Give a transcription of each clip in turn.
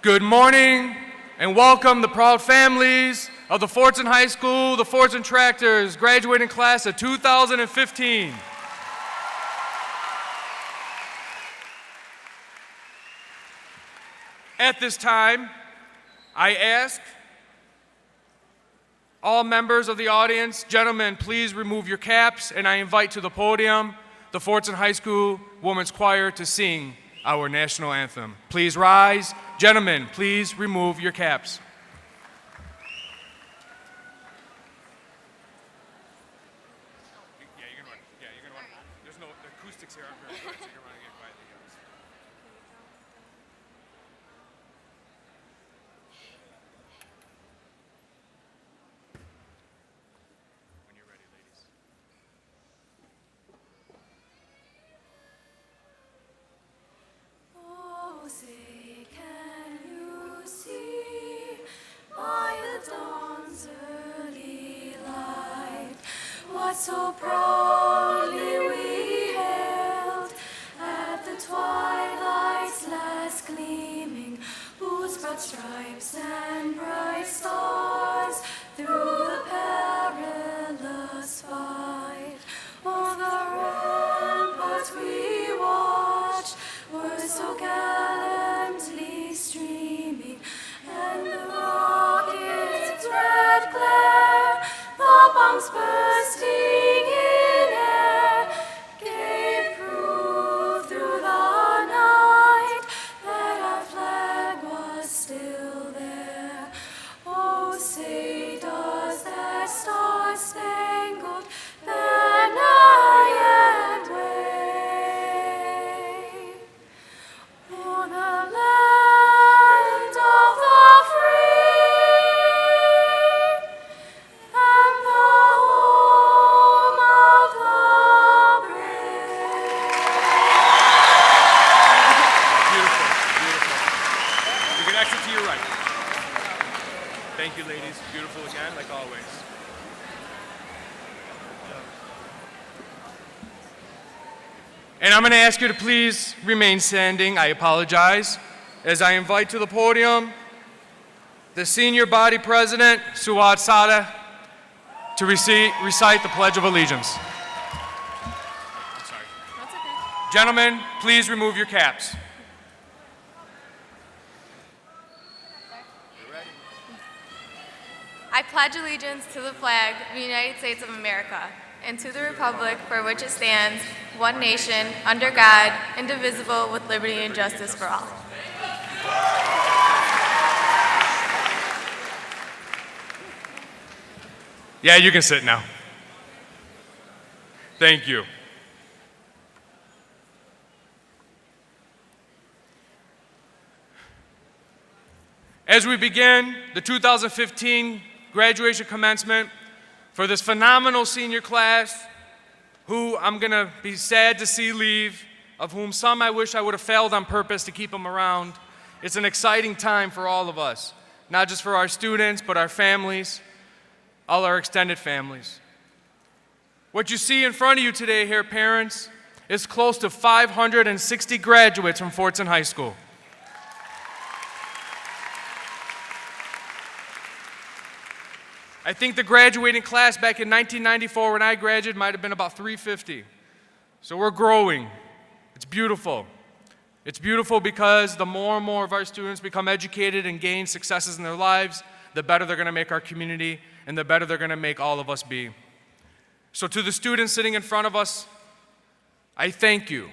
Good morning and welcome the proud families of the Fordson High School, the Fordson Tractors, graduating class of 2015. At this time, I ask all members of the audience, gentlemen, please remove your caps, and I invite to the podium the Fordson High School Women's Choir to sing our national anthem. Please rise. Gentlemen, please remove your caps. Yeah, you're gonna run. There's no acoustics here. So you're gonna run again quietly. When you're ready, ladies. Oh, say, can you see by the dawn's early light what so proudly we hailed at the twilight's last gleaming, whose broad stripes and bright stars through the perilous fight o'er the ramparts we watched were so gallantly streaming, and the rocket's red glare, the bombs bursting in air, gave proof through the night that our flag was still there. Oh, say does that star-spangled banner yet wave o'er the land of the free and the home of the brave? Beautiful, beautiful. You can exit to your right. Thank you, ladies. Beautiful again, like always. And I'm going to ask you to please remain standing. I apologize. As I invite to the podium the senior body president, Suad Sada, to recite the Pledge of Allegiance. I'm sorry. That's okay. Gentlemen, please remove your caps. I pledge allegiance to the flag of the United States of America and to the republic for which it stands, one nation, under God, indivisible, with liberty and justice for all. Yeah, you can sit now. Thank you. As we begin the 2015 graduation commencement for this phenomenal senior class, who I'm going to be sad to see leave, of whom some I wish I would have failed on purpose to keep them around. It's an exciting time for all of us, not just for our students, but our families, all our extended families. What you see in front of you today here, parents, is close to 560 graduates from Fordson High School. I think the graduating class back in 1994 when I graduated might have been about 350. So we're growing. It's beautiful. It's beautiful because the more and more of our students become educated and gain successes in their lives, the better they're going to make our community and the better they're going to make all of us be. So to the students sitting in front of us, I thank you.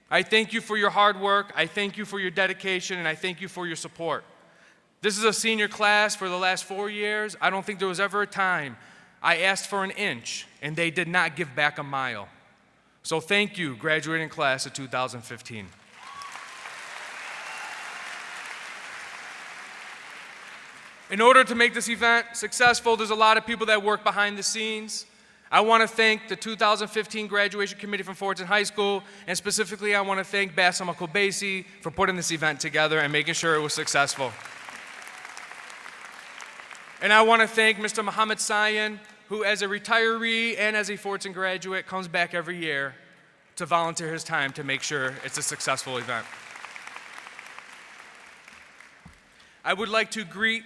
I thank you for your hard work. I thank you for your dedication, and I thank you for your support. This is a senior class for the last 4 years. I don't think there was ever a time I asked for an inch and they did not give back a mile. So thank you, graduating class of 2015. In order to make this event successful, there's a lot of people that work behind the scenes. I want to thank the 2015 graduation committee from Fordson High School, and specifically I want to thank Bassam Akobasi for putting this event together and making sure it was successful. And I want to thank Mr. Muhammad Sayan, who as a retiree and as a Fordson graduate comes back every year to volunteer his time to make sure it's a successful event. I would like to greet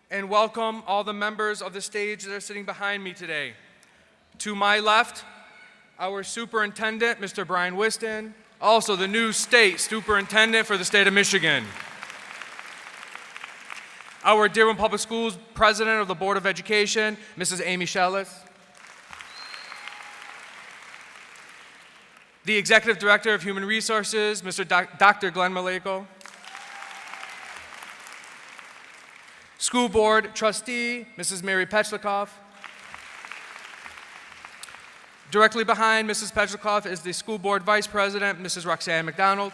and welcome all the members of the stage that are sitting behind me today. To my left, our Superintendent, Mr. Brian Whiston, also the new State Superintendent for the state of Michigan. Our Dearborn Public Schools President of the Board of Education, Mrs. Amy Schellis. The Executive Director of Human Resources, Mr. Dr. Glenn Maleko. School Board Trustee, Mrs. Mary Petchlikoff. Directly behind Mrs. Petchlikoff is the School Board Vice President, Mrs. Roxanne McDonald.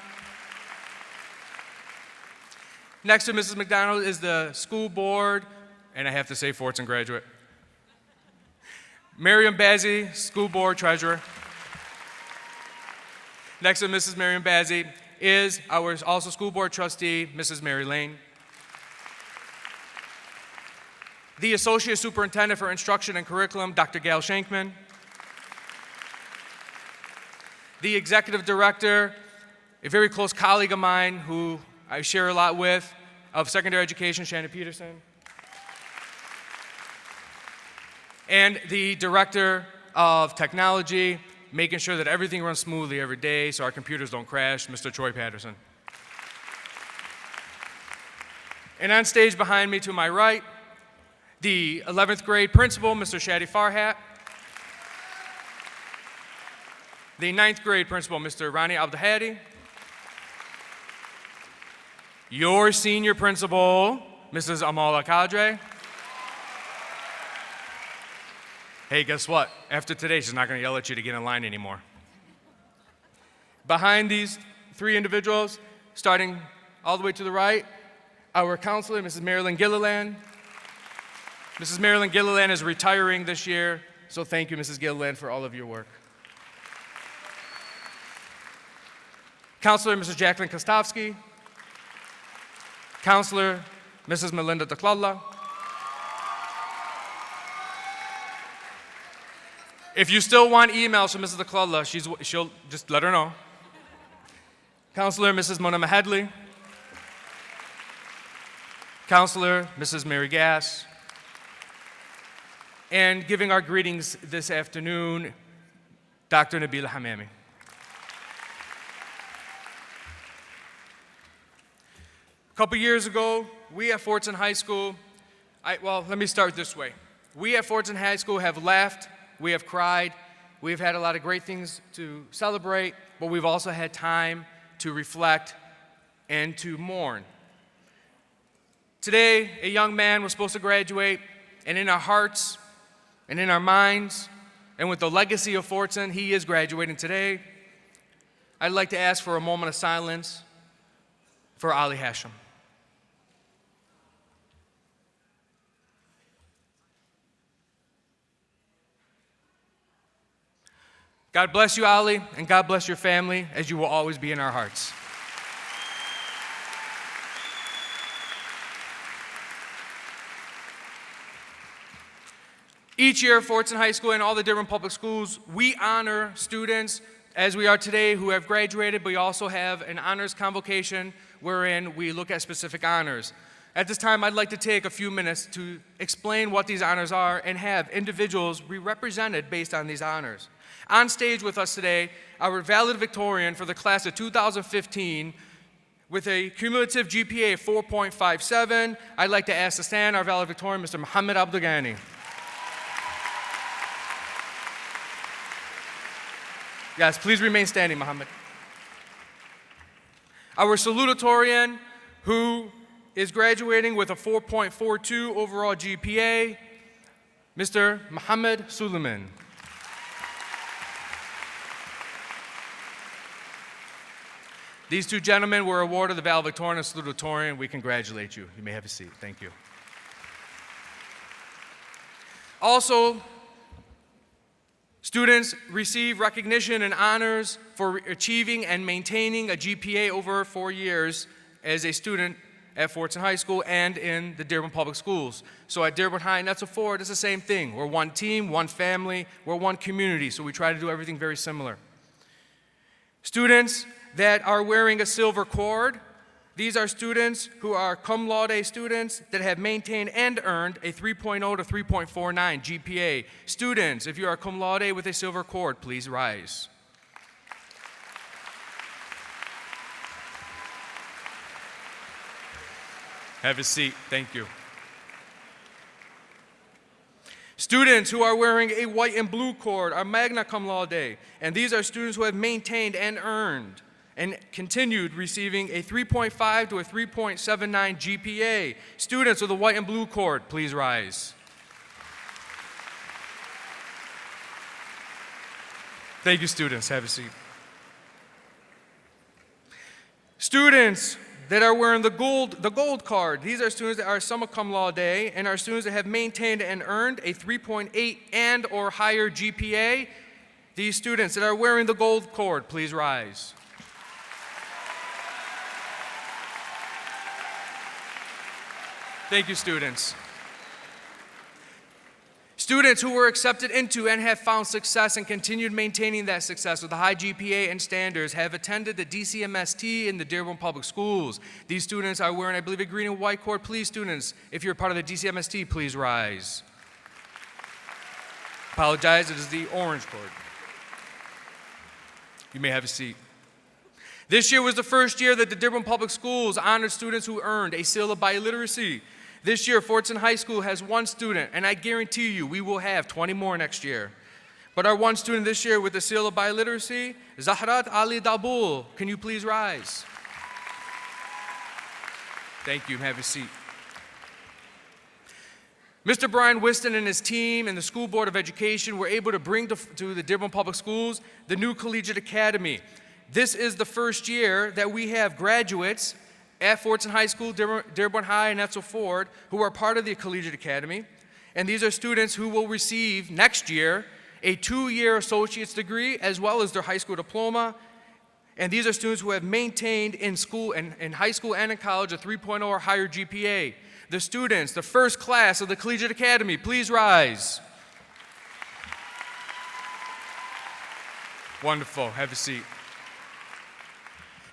Next to Mrs. McDonald is the School Board, and I have to say Fordson graduate, Miriam Bazzi, School Board Treasurer. Next to Mrs. Miriam Bazzi is our also School Board Trustee, Mrs. Mary Lane. The Associate Superintendent for Instruction and Curriculum, Dr. Gail Shankman. The Executive Director, a very close colleague of mine who I share a lot with, of Secondary Education, Shannon Peterson. And the Director of Technology, making sure that everything runs smoothly every day so our computers don't crash, Mr. Troy Patterson. And on stage behind me to my right, the 11th grade principal, Mr. Shadi Farhat. The 9th grade principal, Mr. Rani Abdahadi. Your senior principal, Mrs. Amala Kadre. Hey, guess what? After today, she's not going to yell at you to get in line anymore. Behind these three individuals, starting all the way to the right, our counselor, Mrs. Marilyn Gilliland. Mrs. Marilyn Gilliland is retiring this year, so thank you, Mrs. Gilliland, for all of your work. Counselor, Mrs. Jacqueline Kostovsky. Counselor, Mrs. Melinda DeClalla. If you still want emails from Mrs. DeClalla, she'll just let her know. Counselor, Mrs. Mona Mahedley. Counselor, Mrs. Mary Gass. And giving our greetings this afternoon, Dr. Nabila Hamami. A couple years ago, we at Fordson High School, let me start this way. We at Fordson High School have laughed, we have cried, we've had a lot of great things to celebrate, but we've also had time to reflect and to mourn. Today, a young man was supposed to graduate, and in our hearts and in our minds, and with the legacy of Fordson, he is graduating today. I'd like to ask for a moment of silence for Ali Hashem. God bless you, Ali, and God bless your family, as you will always be in our hearts. Each year at Fordson High School and all the Dearborn Public Schools, we honor students, as we are today, who have graduated, but we also have an honors convocation wherein we look at specific honors. At this time, I'd like to take a few minutes to explain what these honors are and have individuals be represented based on these honors. On stage with us today, our valedictorian for the class of 2015 with a cumulative GPA of 4.57. I'd like to ask to stand our valedictorian, Mr. Muhammad Abdulghani. Yes, please remain standing, Muhammad. Our salutatorian, who is graduating with a 4.42 overall GPA, Mr. Muhammad Suleiman. These two gentlemen were awarded the valedictorian and salutatorian. We congratulate you. You may have a seat. Thank you. Also, students receive recognition and honors for achieving and maintaining a GPA over 4 years as a student at Fordson High School and in the Dearborn Public Schools. So at Dearborn High, and that's a Ford, it's the same thing. We're one team, one family, we're one community, so we try to do everything very similar. Students that are wearing a silver cord These are students who are cum laude students that have maintained and earned a 3.0 to 3.49 GPA. Students, if you are cum laude with a silver cord, please rise. Have a seat. Thank you. Students who are wearing a white and blue cord are magna cum laude, and these are students who have maintained and earned and continued receiving a 3.5 to a 3.79 GPA. Students with a white and blue cord, please rise. Thank you, students. Have a seat. Students that are wearing the gold card. These are students that are summa cum laude and are students that have maintained and earned a 3.8 and or higher GPA. These students that are wearing the gold cord, please rise. Thank you, students. Students who were accepted into and have found success and continued maintaining that success with a high GPA and standards have attended the DCMST in the Dearborn Public Schools. These students are wearing, I believe, a green and white cord. Please, students, if you're part of the DCMST, please rise. Apologize, it is the orange cord. You may have a seat. This year was the first year that the Dearborn Public Schools honored students who earned a seal of biliteracy. This year, Fordson High School has one student, and I guarantee you we will have 20 more next year. But our one student this year with the seal of biliteracy, Zahrat Ali Dabul, can you please rise? Thank you, have a seat. Mr. Brian Whiston and his team and the School Board of Education were able to bring to the Dearborn Public Schools the new Collegiate Academy. This is the first year that we have graduates at Fordson High School, Dearborn High, and Etzel Ford, who are part of the Collegiate Academy. And these are students who will receive next year a 2-year associate's degree as well as their high school diploma. And these are students who have maintained in school and in high school and in college a 3.0 or higher GPA. The students, the first class of the Collegiate Academy, please rise. Wonderful, have a seat.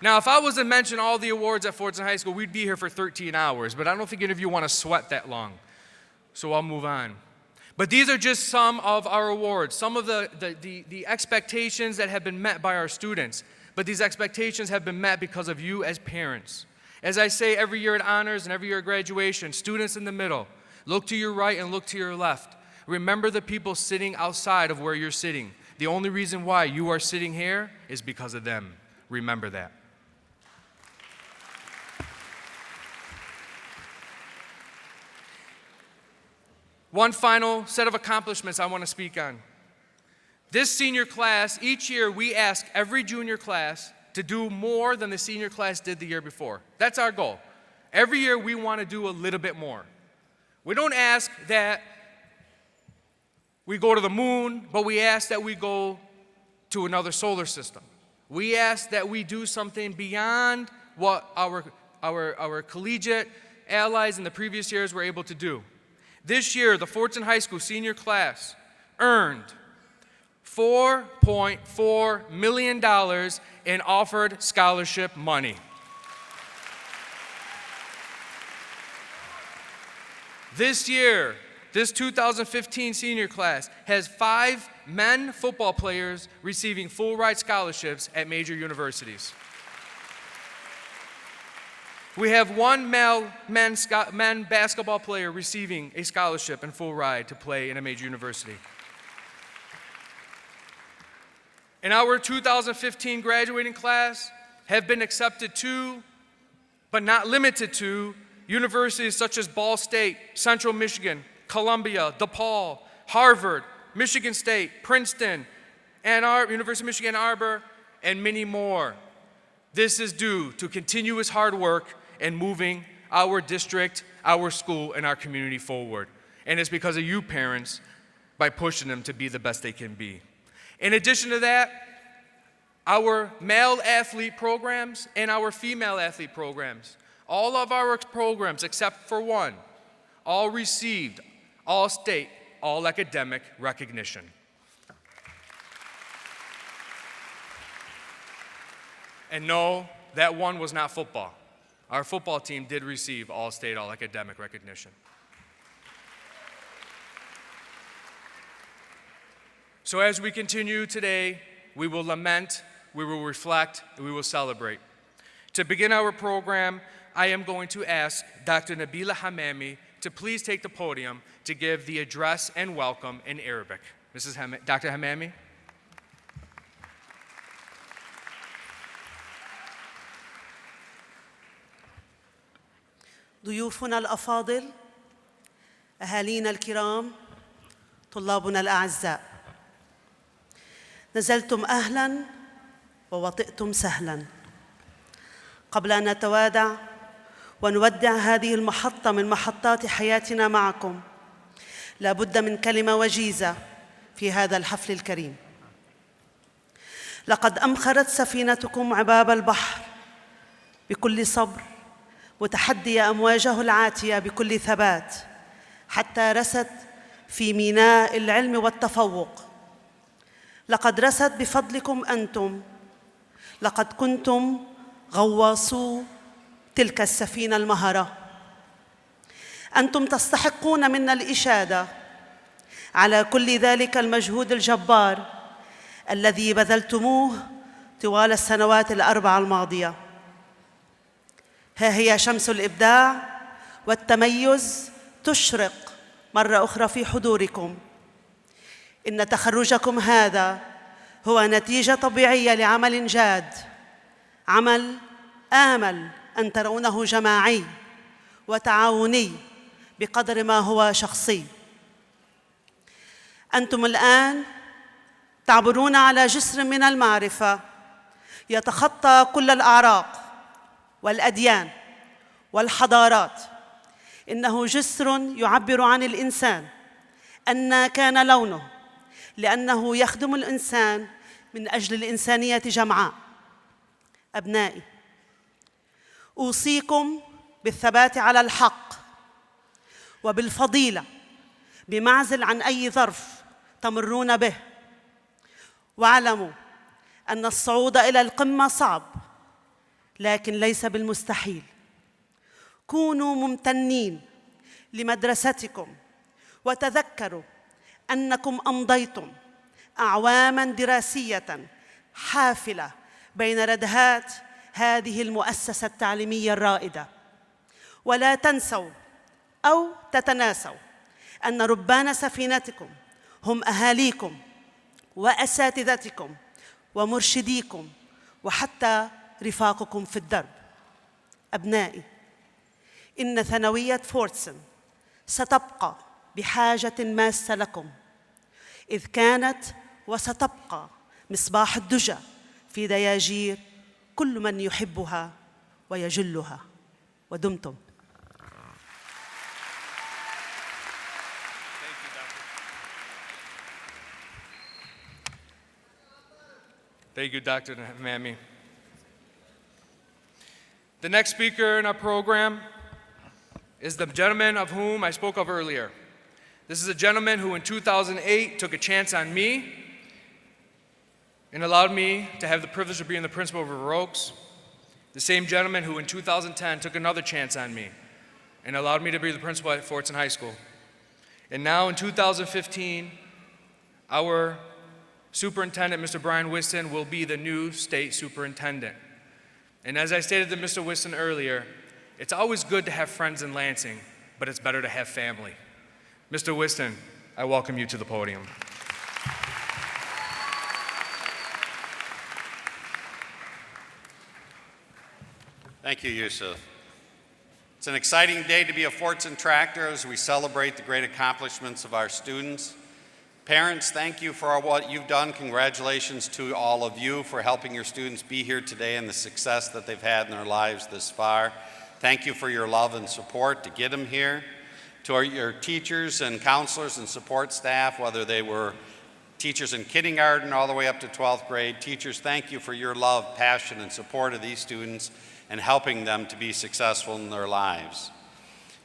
Now, if I was to mention all the awards at Fordson High School, we'd be here for 13 hours, but I don't think any of you want to sweat that long, so I'll move on. But these are just some of our awards, some of the expectations that have been met by our students, but these expectations have been met because of you as parents. As I say every year at honors and every year at graduation, students in the middle, look to your right and look to your left. Remember the people sitting outside of where you're sitting. The only reason why you are sitting here is because of them. Remember that. One final set of accomplishments I want to speak on. This senior class, each year we ask every junior class to do more than the senior class did the year before. That's our goal. Every year we want to do a little bit more. We don't ask that we go to the moon, but we ask that we go to another solar system. We ask that we do something beyond what our collegiate allies in the previous years were able to do. This year, the Fordson High School senior class earned $4.4 million in offered scholarship money. This year, this 2015 senior class has 5 men football players receiving full ride scholarships at major universities. We have 1 men basketball player receiving a scholarship and full ride to play in a major university. In our 2015 graduating class have been accepted to, but not limited to, universities such as Ball State, Central Michigan, Columbia, DePaul, Harvard, Michigan State, Princeton, University of Michigan Ann Arbor, and many more. This is due to continuous hard work and moving our district, our school, and our community forward. And it's because of you parents by pushing them to be the best they can be. In addition to that, our male athlete programs and our female athlete programs, all of our programs except for one, all received all state, all academic recognition. And no, that one was not football. our football team did receive all-state, all-academic recognition. So as we continue today, we will lament, we will reflect, and we will celebrate. To begin our program, I am going to ask Dr. Nabila Hamami to please take the podium to give the address and welcome in Arabic. Dr. Hamami. ضيوفنا الأفاضل، أهالينا الكرام، طلابنا الأعزاء، نزلتم أهلاً ووطئتم سهلاً. قبل أن نتوادع ونودع هذه المحطة من محطات حياتنا معكم، لا بد من كلمة وجيزة في هذا الحفل الكريم. لقد أمخرت سفينتكم عباب البحر بكل صبر، متحدية أمواجه العاتية بكل ثبات، حتى رست في ميناء العلم والتفوق. لقد رست بفضلكم أنتم، لقد كنتم غواصو تلك السفينة المهرة. أنتم تستحقون منا الإشادة على كل ذلك المجهود الجبار الذي بذلتموه طوال السنوات الأربع الماضية. ها هي شمس الإبداع والتميز تشرق مرة أخرى في حضوركم. إن تخرجكم هذا هو نتيجة طبيعية لعمل جاد، عمل آمل أن ترونه جماعي وتعاوني بقدر ما هو شخصي. أنتم الآن تعبرون على جسر من المعرفة يتخطى كل الأعراق والأديان والحضارات. إنه جسر يعبر عن الإنسان أن كان لونه، لأنه يخدم الإنسان من أجل الإنسانية جمعاء. أبنائي، أوصيكم بالثبات على الحق وبالفضيلة بمعزل عن أي ظرف تمرون به، واعلموا أن الصعود إلى القمة صعب لكن ليس بالمستحيل. كونوا ممتنين لمدرستكم وتذكروا أنكم أمضيتم أعواماً دراسية حافلة بين ردهات هذه المؤسسة التعليمية الرائدة. ولا تنسوا أو تتناسوا أن ربان سفينتكم هم أهاليكم وأساتذتكم ومرشديكم وحتى رفاقكم في الدرب. أبنائي، إن ثانوية فوردسون ستبقى بحاجة ماسة لكم، إذ كانت وستبقى مصباح الدجى في دياجير كل من يحبها ويجلها. ودمتم. Thank you, Dr. Hamami. The next speaker in our program is the gentleman of whom I spoke of earlier. This is a gentleman who in 2008 took a chance on me and allowed me to have the privilege of being the principal of River Oaks. The same gentleman who in 2010 took another chance on me and allowed me to be the principal at Fordson High School. And now in 2015, our superintendent, Mr. Brian Whiston, will be the new state superintendent. And as I stated to Mr. Whiston earlier, it's always good to have friends in Lansing, but it's better to have family. Mr. Whiston, I welcome you to the podium. Thank you, Yusuf. It's an exciting day to be a Fordson Tractor as we celebrate the great accomplishments of our students. Parents, thank you for what you've done. Congratulations to all of you for helping your students be here today and the success that they've had in their lives this far. Thank you for your love and support to get them here. To your teachers and counselors and support staff, whether they were teachers in kindergarten all the way up to 12th grade, teachers, thank you for your love, passion, and support of these students and helping them to be successful in their lives.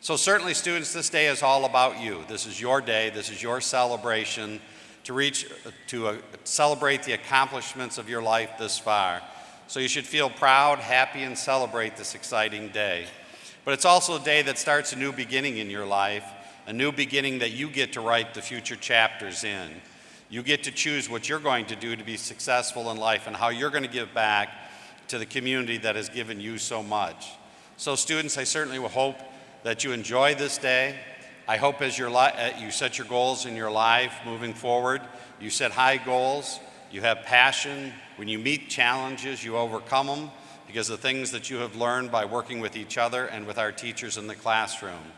So certainly, students, this day is all about you. This is your day. This is your celebration to celebrate the accomplishments of your life this far. So you should feel proud, happy, and celebrate this exciting day. But it's also a day that starts a new beginning in your life, a new beginning that you get to write the future chapters in. You get to choose what you're going to do to be successful in life and how you're going to give back to the community that has given you so much. So students, I certainly will hope that you enjoy this day. I hope as you set your goals in your life moving forward, you set high goals, you have passion. When you meet challenges, you overcome them because of the things that you have learned by working with each other and with our teachers in the classroom.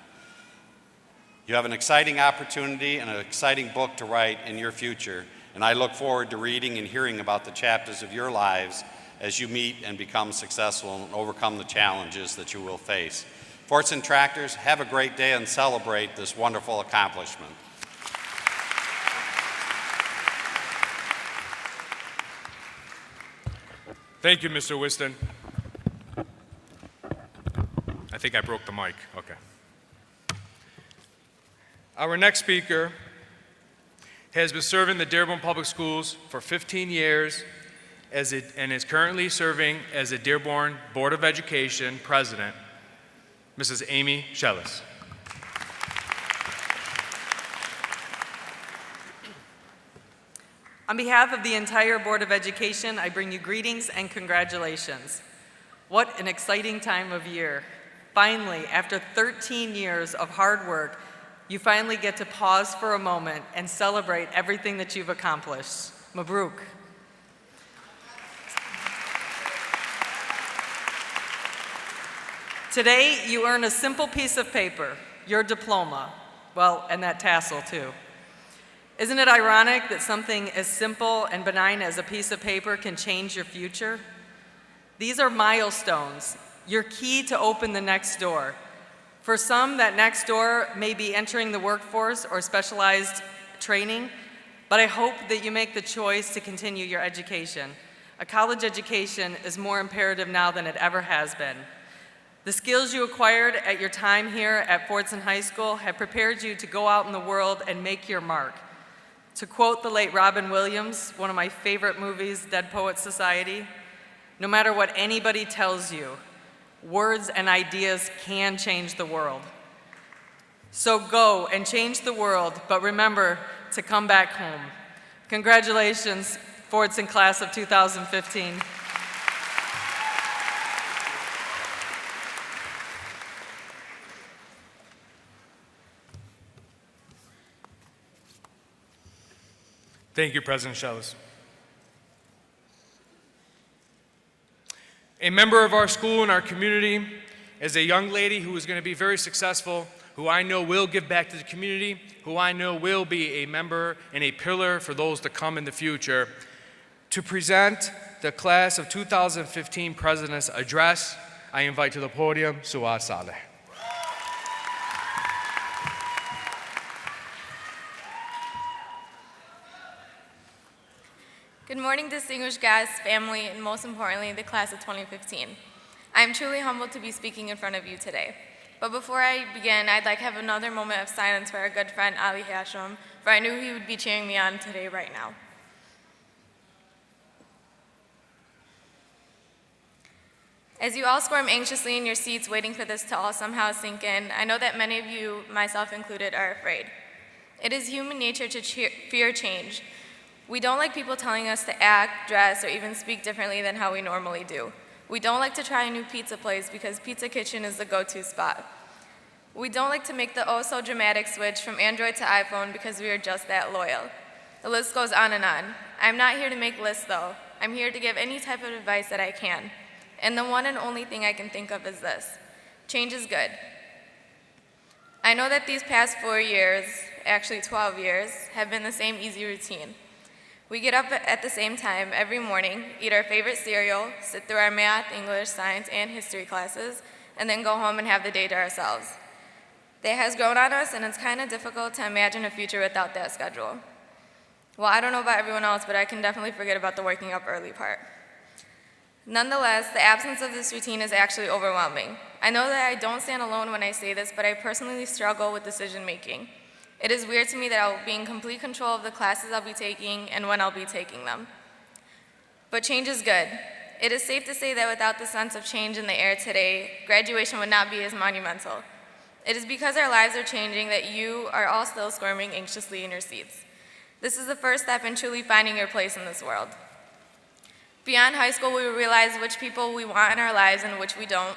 You have an exciting opportunity and an exciting book to write in your future, and I look forward to reading and hearing about the chapters of your lives as you meet and become successful and overcome the challenges that you will face. Fordson Tractors, have a great day and celebrate this wonderful accomplishment. Thank you, Mr. Whiston. I think I broke the mic. Okay. Our next speaker has been serving the Dearborn Public Schools for 15 years and is currently serving as the Dearborn Board of Education President, Mrs. Amy Schellis. On behalf of the entire Board of Education, I bring you greetings and congratulations. What an exciting time of year. Finally, after 13 years of hard work, you finally get to pause for a moment and celebrate everything that you've accomplished. Mabruk. Today, you earn a simple piece of paper, your diploma. Well, and that tassel, too. Isn't it ironic that something as simple and benign as a piece of paper can change your future? These are milestones, your key to open the next door. For some, that next door may be entering the workforce or specialized training, but I hope that you make the choice to continue your education. A college education is more imperative now than it ever has been. The skills you acquired at your time here at Fordson High School have prepared you to go out in the world and make your mark. To quote the late Robin Williams, one of my favorite movies, Dead Poets Society, no matter what anybody tells you, words and ideas can change the world. So go and change the world, but remember to come back home. Congratulations, Fordson class of 2015. Thank you, President Schellis. A member of our school and our community is a young lady who is going to be very successful, who I know will give back to the community, who I know will be a member and a pillar for those to come in the future. To present the class of 2015 President's Address, I invite to the podium Suad Saleh. Good morning, distinguished guests, family, and most importantly, the class of 2015. I am truly humbled to be speaking in front of you today. But before I begin, I'd like to have another moment of silence for our good friend Ali Hashim, for I knew he would be cheering me on today right now. As you all squirm anxiously in your seats waiting for this to all somehow sink in, I know that many of you, myself included, are afraid. It is human nature to fear change. We don't like people telling us to act, dress, or even speak differently than how we normally do. We don't like to try a new pizza place because Pizza Kitchen is the go-to spot. We don't like to make the oh-so-dramatic switch from Android to iPhone because we are just that loyal. The list goes on and on. I'm not here to make lists, though. I'm here to give any type of advice that I can. And the one and only thing I can think of is this: change is good. I know that these past 4 years, actually 12 years, have been the same easy routine. We get up at the same time every morning, eat our favorite cereal, sit through our math, English, science, and history classes, and then go home and have the day to ourselves. That has grown on us, and it's kind of difficult to imagine a future without that schedule. Well, I don't know about everyone else, but I can definitely forget about the waking up early part. Nonetheless, the absence of this routine is actually overwhelming. I know that I don't stand alone when I say this, but I personally struggle with decision making. It is weird to me that I'll be in complete control of the classes I'll be taking and when I'll be taking them. But change is good. It is safe to say that without the sense of change in the air today, graduation would not be as monumental. It is because our lives are changing that you are all still squirming anxiously in your seats. This is the first step in truly finding your place in this world. Beyond high school, we will realize which people we want in our lives and which we don't.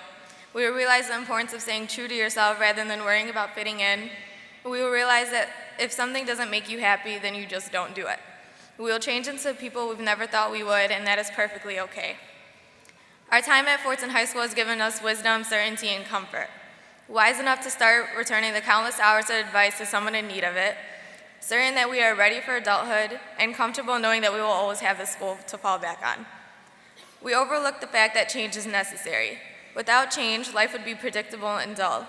We will realize the importance of staying true to yourself rather than worrying about fitting in. We will realize that if something doesn't make you happy, then you just don't do it. We will change into people we've never thought we would, and that is perfectly okay. Our time at Fordson High School has given us wisdom, certainty, and comfort. Wise enough to start returning the countless hours of advice to someone in need of it, certain that we are ready for adulthood, and comfortable knowing that we will always have this school to fall back on. We overlook the fact that change is necessary. Without change, life would be predictable and dull.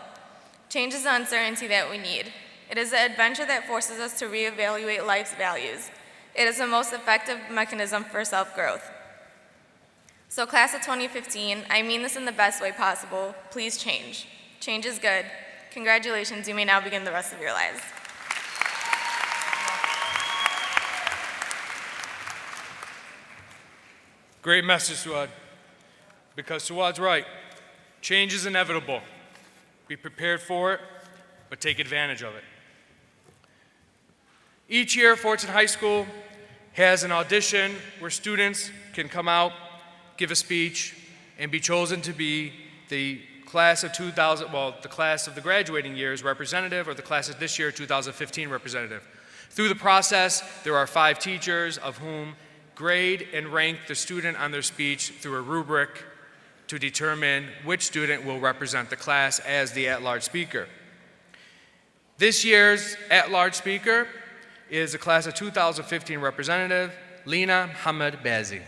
Change is the uncertainty that we need. It is the adventure that forces us to reevaluate life's values. It is the most effective mechanism for self-growth. So class of 2015, I mean this in the best way possible. Please change. Change is good. Congratulations, you may now begin the rest of your lives. Great message, Suad. Because Suad's right. Change is inevitable. Be prepared for it, but take advantage of it. Each year, Fordson High School has an audition where students can come out, give a speech, and be chosen to be the class of 2000, well, the class of the graduating year's representative, or the class of this year, 2015 representative. Through the process, there are 5 teachers of whom grade and rank the student on their speech through a rubric to determine which student will represent the class as the at-large speaker. This year's at-large speaker is the class of 2015 representative, Lina Hamad Bazi.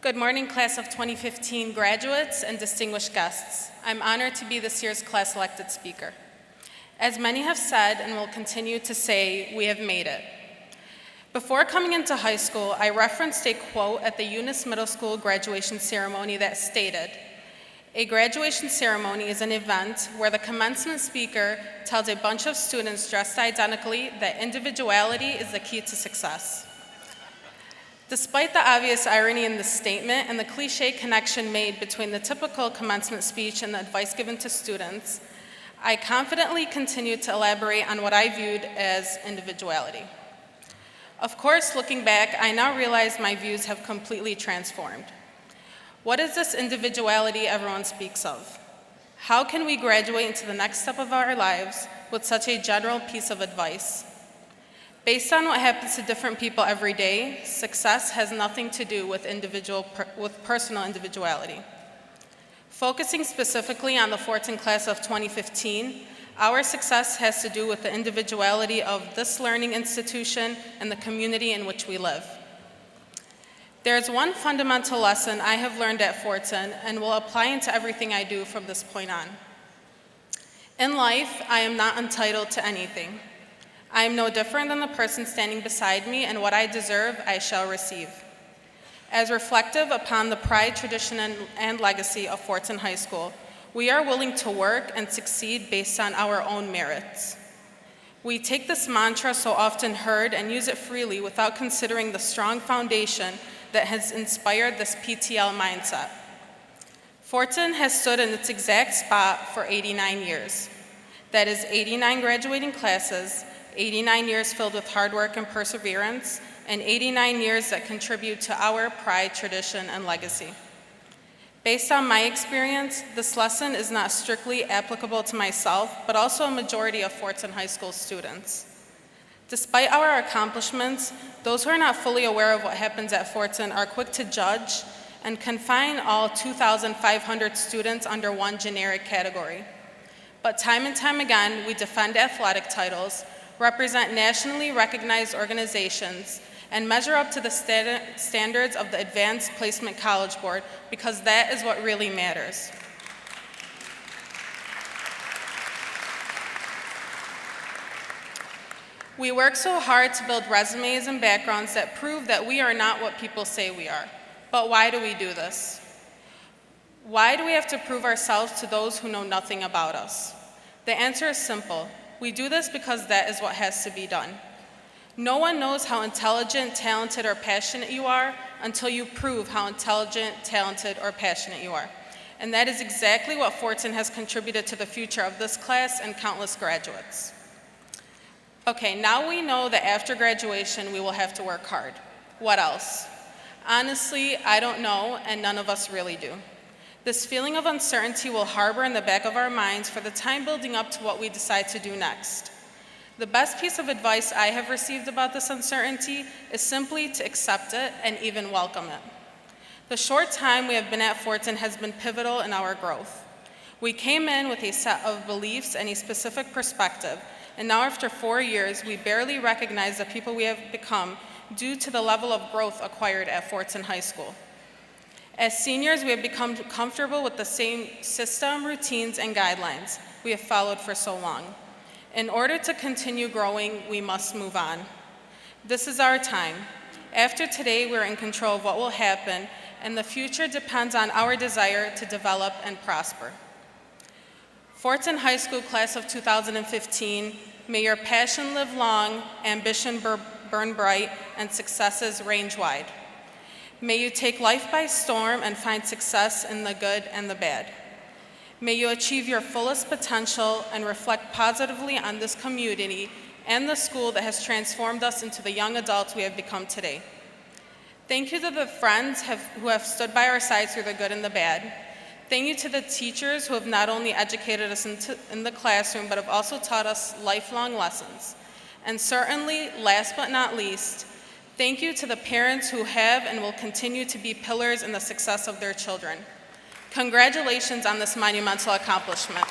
Good morning, class of 2015 graduates and distinguished guests. I'm honored to be this year's class elected speaker. As many have said and will continue to say, we have made it. Before coming into high school, I referenced a quote at the Eunice Middle School graduation ceremony that stated, "A graduation ceremony is an event where the commencement speaker tells a bunch of students dressed identically that individuality is the key to success." Despite the obvious irony in this statement and the cliche connection made between the typical commencement speech and the advice given to students, I confidently continued to elaborate on what I viewed as individuality. Of course, looking back, I now realize my views have completely transformed. What is this individuality everyone speaks of? How can we graduate into the next step of our lives with such a general piece of advice? Based on what happens to different people every day, success has nothing to do with personal individuality. Focusing specifically on the Fordson class of 2015, our success has to do with the individuality of this learning institution and the community in which we live. There is one fundamental lesson I have learned at Fordson and will apply into everything I do from this point on. In life, I am not entitled to anything. I am no different than the person standing beside me, and what I deserve, I shall receive. As reflective upon the pride, tradition, and legacy of Fordson High School, we are willing to work and succeed based on our own merits. We take this mantra so often heard and use it freely without considering the strong foundation that has inspired this PTL mindset. Fordson has stood in its exact spot for 89 years. That is 89 graduating classes, 89 years filled with hard work and perseverance, and 89 years that contribute to our pride, tradition, and legacy. Based on my experience, this lesson is not strictly applicable to myself, but also a majority of Fordson High School students. Despite our accomplishments, those who are not fully aware of what happens at Fordson are quick to judge and confine all 2,500 students under one generic category. But time and time again, we defend athletic titles, represent nationally recognized organizations, and measure up to the standards of the Advanced Placement College Board, because that is what really matters. We work so hard to build resumes and backgrounds that prove that we are not what people say we are. But why do we do this? Why do we have to prove ourselves to those who know nothing about us? The answer is simple. We do this because that is what has to be done. No one knows how intelligent, talented, or passionate you are until you prove how intelligent, talented, or passionate you are. And that is exactly what Fordson has contributed to the future of this class and countless graduates. Okay, now we know that after graduation we will have to work hard. What else? Honestly, I don't know, and none of us really do. This feeling of uncertainty will harbor in the back of our minds for the time building up to what we decide to do next. The best piece of advice I have received about this uncertainty is simply to accept it and even welcome it. The short time we have been at Fordson has been pivotal in our growth. We came in with a set of beliefs and a specific perspective, and now after 4 years, we barely recognize the people we have become due to the level of growth acquired at Fordson High School. As seniors, we have become comfortable with the same system, routines, and guidelines we have followed for so long. In order to continue growing, we must move on. This is our time. After today, we're in control of what will happen, and the future depends on our desire to develop and prosper. Fordson High School class of 2015, may your passion live long, ambition burn bright, and successes range wide. May you take life by storm and find success in the good and the bad. May you achieve your fullest potential and reflect positively on this community and the school that has transformed us into the young adults we have become today. Thank you to the friends who have stood by our sides through the good and the bad. Thank you to the teachers who have not only educated us in the classroom, but have also taught us lifelong lessons. And certainly, last but not least, thank you to the parents who have and will continue to be pillars in the success of their children. Congratulations on this monumental accomplishment.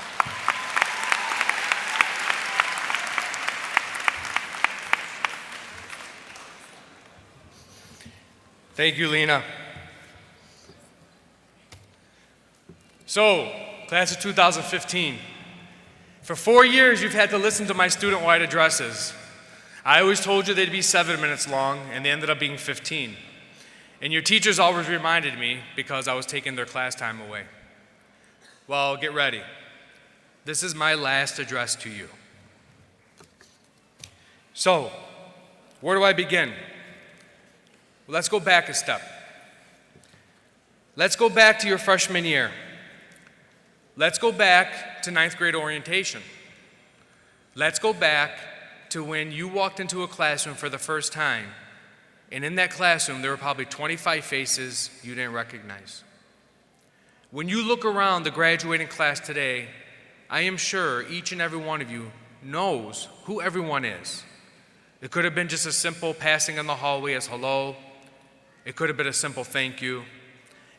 Thank you, Lena. So, class of 2015. For 4 years, you've had to listen to my student-wide addresses. I always told you they'd be 7 minutes long, and they ended up being 15. And your teachers always reminded me because I was taking their class time away. Well, get ready. This is my last address to you. So, where do I begin? Well, let's go back a step. Let's go back to your freshman year. Let's go back to 9th grade orientation. Let's go back to when you walked into a classroom for the first time, and in that classroom there were probably 25 faces you didn't recognize. When you look around the graduating class today, I am sure each and every one of you knows who everyone is. It could have been just a simple passing in the hallway as hello. It could have been a simple thank you.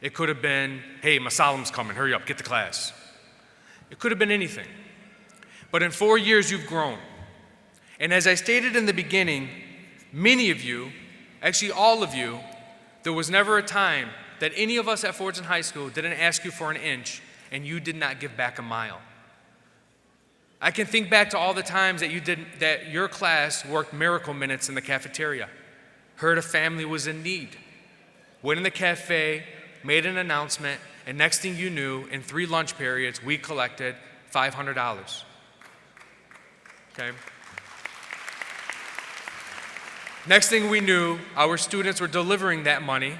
It could have been, hey, Masalam's coming, hurry up, get to class. It could have been anything. But in 4 years, you've grown. And as I stated in the beginning, many of you, actually all of you, there was never a time that any of us at Fordson High School didn't ask you for an inch and you did not give back a mile. I can think back to all the times that your class worked miracle minutes in the cafeteria, heard a family was in need, went in the cafe, made an announcement, and next thing you knew, in 3 lunch periods, we collected $500. Okay? Next thing we knew, our students were delivering that money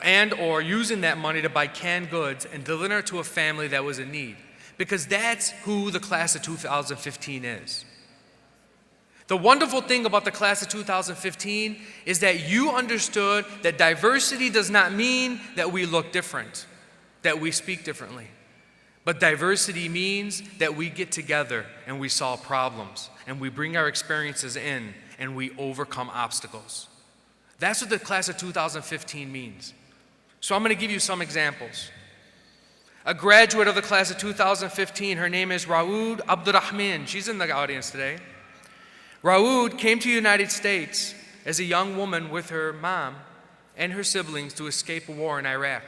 and or using that money to buy canned goods and delivering it to a family that was in need. Because that's who the class of 2015 is. The wonderful thing about the class of 2015 is that you understood that diversity does not mean that we look different, that we speak differently. But diversity means that we get together and we solve problems and we bring our experiences in and we overcome obstacles. That's what the class of 2015 means. So I'm going to give you some examples. A graduate of the class of 2015, her name is Raoud Abdurrahman. She's in the audience today. Raoud came to the United States as a young woman with her mom and her siblings to escape a war in Iraq.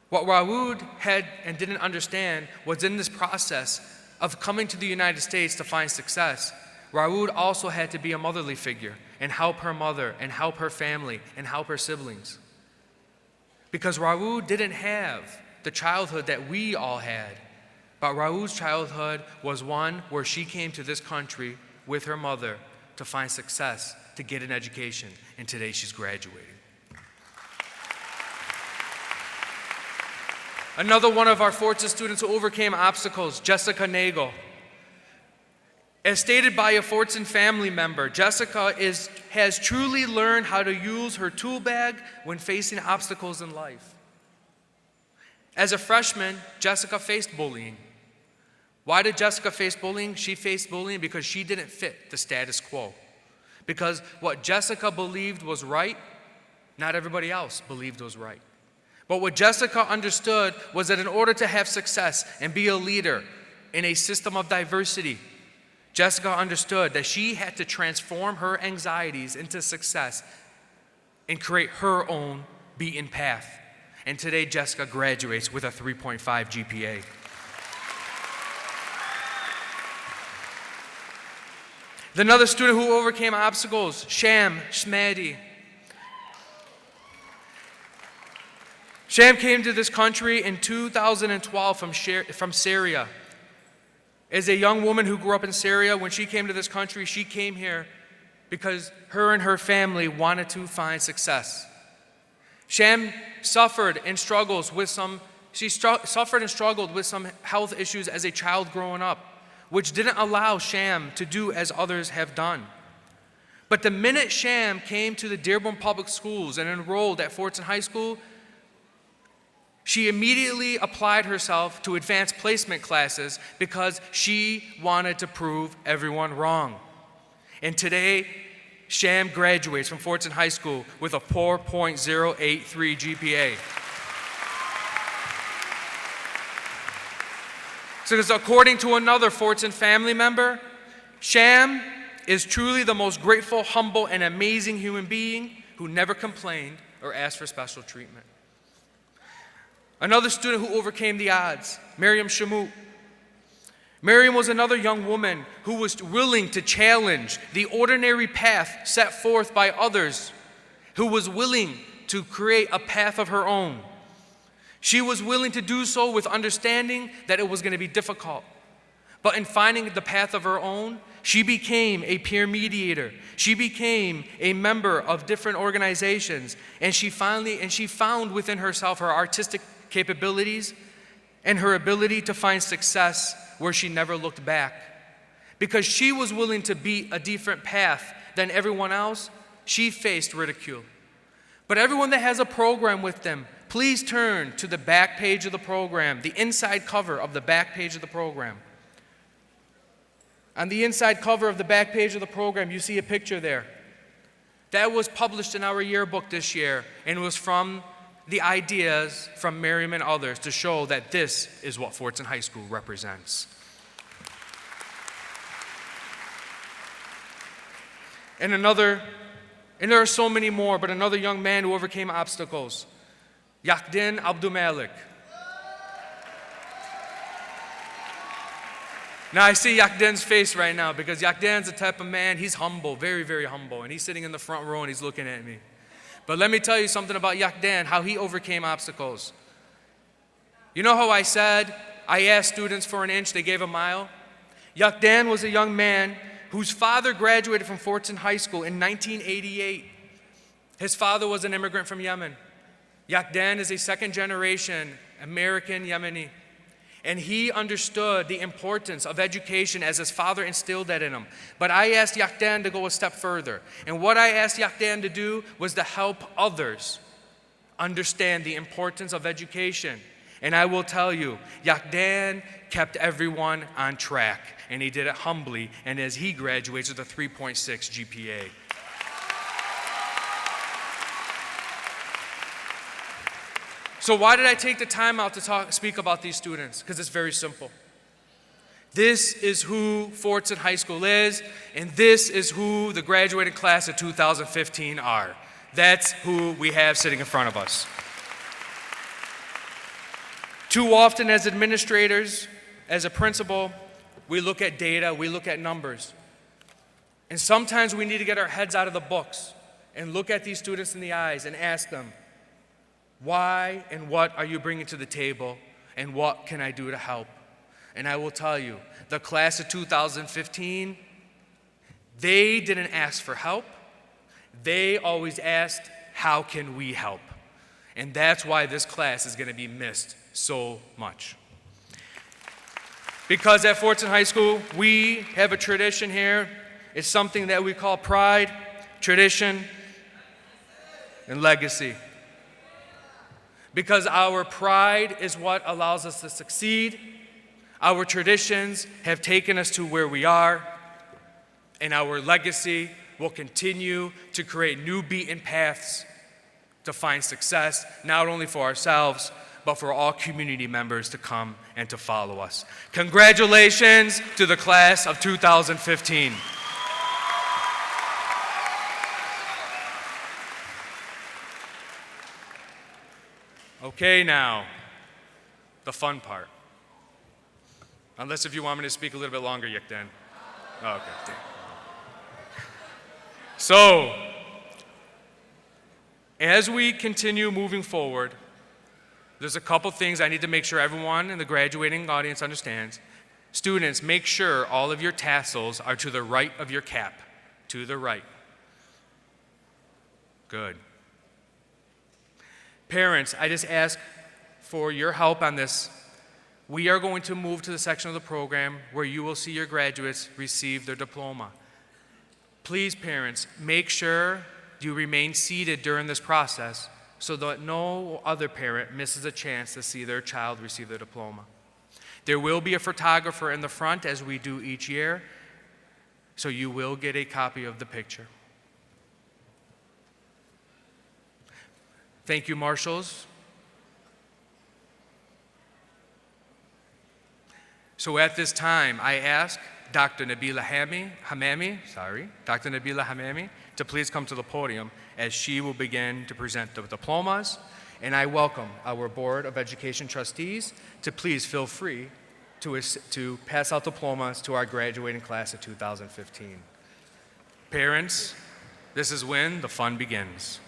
What Raoud had and didn't understand was in this process of coming to the United States to find success, Raoud also had to be a motherly figure and help her mother and help her family and help her siblings. Because Raoud didn't have the childhood that we all had. But Raul's childhood was one where she came to this country with her mother to find success, to get an education, and today she's graduating. Another one of our Fordson students who overcame obstacles, Jessica Nagel. As stated by a Fordson family member, Jessica has truly learned how to use her tool bag when facing obstacles in life. As a freshman, Jessica faced bullying. Why did Jessica face bullying? She faced bullying because she didn't fit the status quo. Because what Jessica believed was right, not everybody else believed was right. But what Jessica understood was that in order to have success and be a leader in a system of diversity, Jessica understood that she had to transform her anxieties into success and create her own beaten path. And today, Jessica graduates with a 3.5 GPA. Another student who overcame obstacles, Sham Shmadi. Sham came to this country in 2012 from Syria. As a young woman who grew up in Syria, when she came to this country, she came here because her and her family wanted to find success. Sham suffered and struggled with some health issues as a child growing up, which didn't allow Sham to do as others have done. But the minute Sham came to the Dearborn Public Schools and enrolled at Fordson High School, she immediately applied herself to advanced placement classes because she wanted to prove everyone wrong. And today, Sham graduates from Fordson High School with a 4.083 GPA. So according to another Fordson family member, Sham is truly the most grateful, humble, and amazing human being who never complained or asked for special treatment. Another student who overcame the odds, Miriam Shamut. Miriam was another young woman who was willing to challenge the ordinary path set forth by others, who was willing to create a path of her own. She was willing to do so with understanding that it was going to be difficult. But in finding the path of her own, she became a peer mediator. She became a member of different organizations, and she found within herself her artistic capabilities and her ability to find success where she never looked back. Because she was willing to beat a different path than everyone else, she faced ridicule. But everyone that has a program with them, please turn to the back page of the program, the inside cover of the back page of the program. On the inside cover of the back page of the program, you see a picture there. That was published in our yearbook this year, and it was from the ideas from Miriam and others to show that this is what Fordson High School represents. And there are so many more, but another young man who overcame obstacles, Yakdin Abdulmalik. Now I see Yakdin's face right now because Yakdin's the type of man, he's humble, very, very humble, and he's sitting in the front row and he's looking at me. But let me tell you something about Yakdan, how he overcame obstacles. You know how I said, I asked students for an inch, they gave a mile? Yakdan was a young man whose father graduated from Fordson High School in 1988. His father was an immigrant from Yemen. Yakdan is a second-generation American Yemeni. And he understood the importance of education as his father instilled that in him. But I asked Yakdan to go a step further. And what I asked Yakdan to do was to help others understand the importance of education. And I will tell you, Yakdan kept everyone on track. And he did it humbly. And as he graduates with a 3.6 GPA. So why did I take the time out to speak about these students? Because it's very simple. This is who Fordson High School is, and this is who the graduating class of 2015 are. That's who we have sitting in front of us. Too often as administrators, as a principal, we look at data, we look at numbers. And sometimes we need to get our heads out of the books and look at these students in the eyes and ask them, why and what are you bringing to the table, and what can I do to help? And I will tell you, the class of 2015, they didn't ask for help. They always asked, how can we help? And that's why this class is going to be missed so much. Because at Fordson High School, we have a tradition here. It's something that we call pride, tradition, and legacy. Because our pride is what allows us to succeed. Our traditions have taken us to where we are, and our legacy will continue to create new beaten paths to find success, not only for ourselves, but for all community members to come and to follow us. Congratulations to the class of 2015. Okay, now, the fun part. Unless if you want me to speak a little bit longer, Yikden. Oh, okay. So, as we continue moving forward, there's a couple things I need to make sure everyone in the graduating audience understands. Students, make sure all of your tassels are to the right of your cap. To the right. Good. Parents, I just ask for your help on this. We are going to move to the section of the program where you will see your graduates receive their diploma. Please, parents, make sure you remain seated during this process so that no other parent misses a chance to see their child receive their diploma. There will be a photographer in the front, as we do each year, so you will get a copy of the picture. Thank you, marshals. So at this time, I ask Dr. Nabila Hamami to please come to the podium as she will begin to present the diplomas. And I welcome our Board of Education trustees to please feel free to pass out diplomas to our graduating class of 2015. Parents, this is when the fun begins.